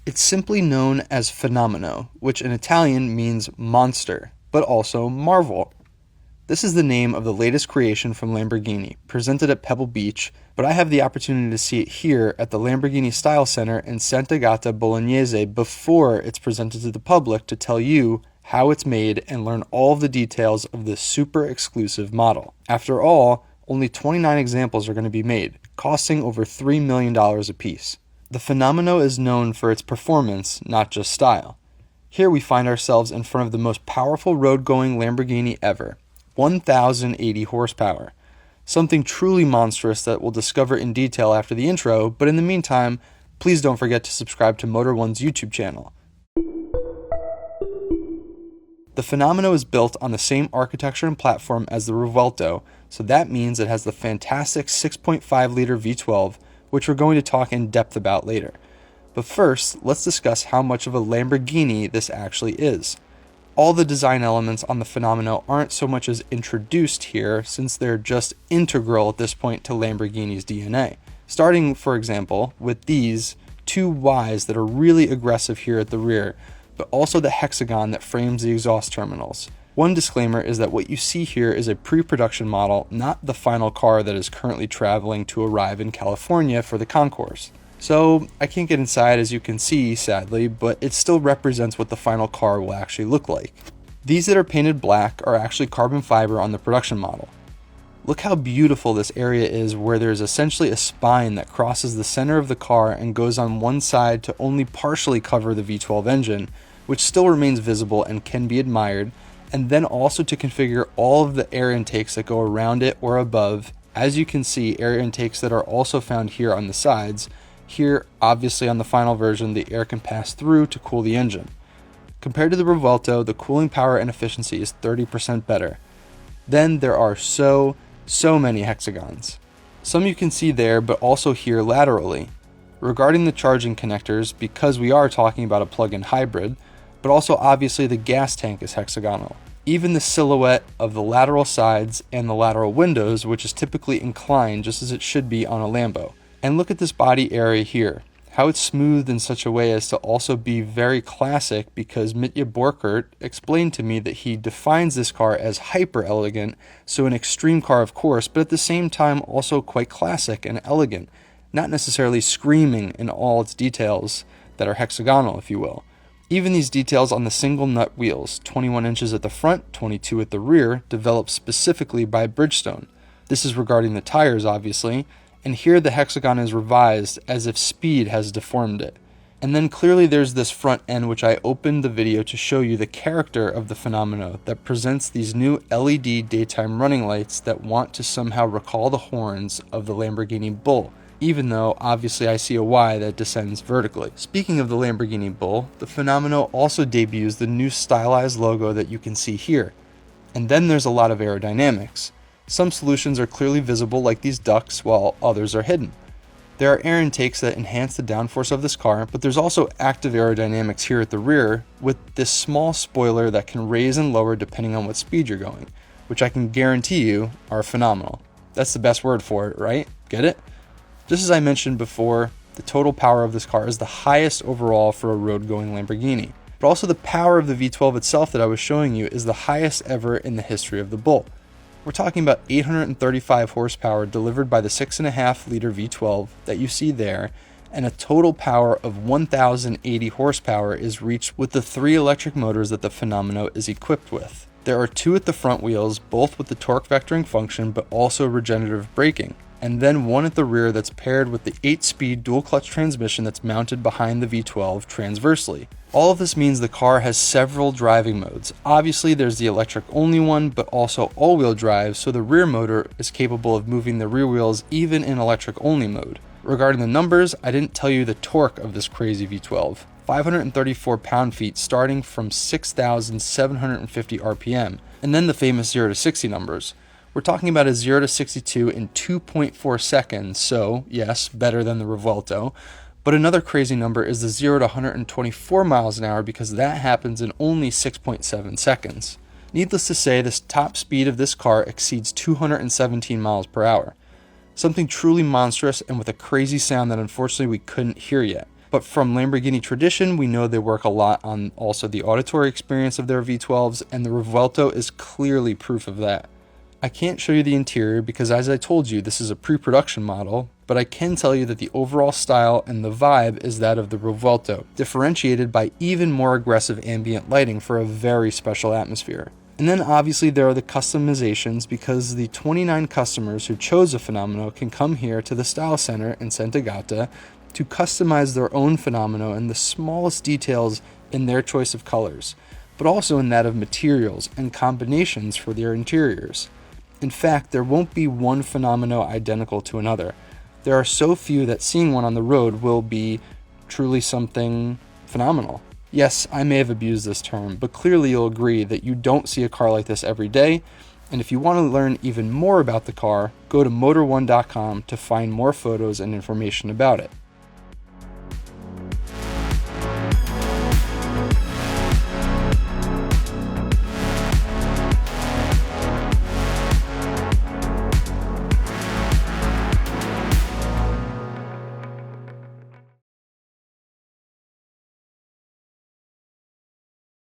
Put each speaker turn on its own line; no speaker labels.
It's simply known as Fenomeno, which in Italian means monster, but also marvel. This is the name of the latest creation from Lamborghini, presented at Pebble Beach, but I have the opportunity to see it here at the Lamborghini Style Center in Sant'Agata Bolognese before it's presented to the public to tell you how it's made and learn all of the details of this super exclusive model. After all, only 29 examples are going to be made, costing over $3 million a piece. The Fenomeno is known for its performance, not just style. Here we find ourselves in front of the most powerful road-going Lamborghini ever, 1,080 horsepower. Something truly monstrous that we'll discover in detail after the intro, but in the meantime, please don't forget to subscribe to Motor1's YouTube channel. The Fenomeno is built on the same architecture and platform as the Revuelto, so that means it has the fantastic 6.5-liter V12, which we're going to talk in depth about later. But first, let's discuss how much of a Lamborghini this actually is. All the design elements on the Fenomeno aren't so much as introduced here, since they're just integral at this point to Lamborghini's DNA. Starting, for example, with these two Ys that are really aggressive here at the rear, but also the hexagon that frames the exhaust terminals. One disclaimer is that what you see here is a pre-production model, not the final car that is currently traveling to arrive in California for the concourse. So I can't get inside, as you can see, sadly, but it still represents what the final car will actually look like. These that are painted black are actually carbon fiber on the production model. Look how beautiful this area is, where there's essentially a spine that crosses the center of the car and goes on one side to only partially cover the V12 engine, which still remains visible and can be admired, and then also to configure all of the air intakes that go around it or above. As you can see, air intakes that are also found here on the sides. Here, obviously on the final version, the air can pass through to cool the engine. Compared to the Revuelto, the cooling power and efficiency is 30% better. Then there are so many hexagons. Some you can see there, but also here laterally. Regarding the charging connectors, because we are talking about a plug-in hybrid, but also obviously the gas tank is hexagonal. Even the silhouette of the lateral sides and the lateral windows, which is typically inclined just as it should be on a Lambo. And look at this body area here, how it's smoothed in such a way as to also be very classic, because Mitja Borkert explained to me that he defines this car as hyper elegant, so an extreme car of course, but at the same time also quite classic and elegant, not necessarily screaming in all its details that are hexagonal, if you will. Even these details on the single nut wheels, 21 inches at the front, 22 at the rear, developed specifically by Bridgestone. This is regarding the tires, obviously, and here the hexagon is revised as if speed has deformed it. And then clearly there's this front end, which I opened the video to show you the character of the Fenomeno that presents these new LED daytime running lights that want to somehow recall the horns of the Lamborghini Bull, even though obviously I see a Y that descends vertically. Speaking of the Lamborghini Bull, the Fenomeno also debuts the new stylized logo that you can see here. And then there's a lot of aerodynamics. Some solutions are clearly visible, like these ducts, while others are hidden. There are air intakes that enhance the downforce of this car, but there's also active aerodynamics here at the rear with this small spoiler that can raise and lower depending on what speed you're going, which I can guarantee you are phenomenal. That's the best word for it, right? Get it? Just as I mentioned before, the total power of this car is the highest overall for a road-going Lamborghini. But also the power of the V12 itself that I was showing you is the highest ever in the history of the Bull. We're talking about 835 horsepower delivered by the 6.5-liter V12 that you see there, and a total power of 1,080 horsepower is reached with the 3 electric motors that the Fenomeno is equipped with. There are 2 at the front wheels, both with the torque vectoring function but also regenerative braking, and then 1 at the rear that's paired with the 8-speed dual-clutch transmission that's mounted behind the V12 transversely. All of this means the car has several driving modes. Obviously there's the electric-only one, but also all-wheel drive, so the rear motor is capable of moving the rear wheels even in electric-only mode. Regarding the numbers, I didn't tell you the torque of this crazy V12. 534 pound-feet starting from 6,750 RPM, and then the famous 0 to 60 numbers. We're talking about a 0 to 62 in 2.4 seconds, so yes, better than the Revuelto. But another crazy number is the 0 to 124 miles an hour, because that happens in only 6.7 seconds. Needless to say, the top speed of this car exceeds 217 miles per hour. Something truly monstrous and with a crazy sound that unfortunately we couldn't hear yet. But from Lamborghini tradition, we know they work a lot on also the auditory experience of their V12s, and the Revuelto is clearly proof of that. I can't show you the interior because, as I told you, this is a pre-production model, but I can tell you that the overall style and the vibe is that of the Revuelto, differentiated by even more aggressive ambient lighting for a very special atmosphere. And then obviously there are the customizations, because the 29 customers who chose a Fenomeno can come here to the Style Center in Sant'Agata to customize their own Fenomeno in the smallest details in their choice of colors, but also in that of materials and combinations for their interiors. In fact, there won't be one Fenomeno identical to another. There are so few that seeing one on the road will be truly something phenomenal. Yes, I may have abused this term, but clearly you'll agree that you don't see a car like this every day, and if you want to learn even more about the car, go to motor1.com to find more photos and information about it.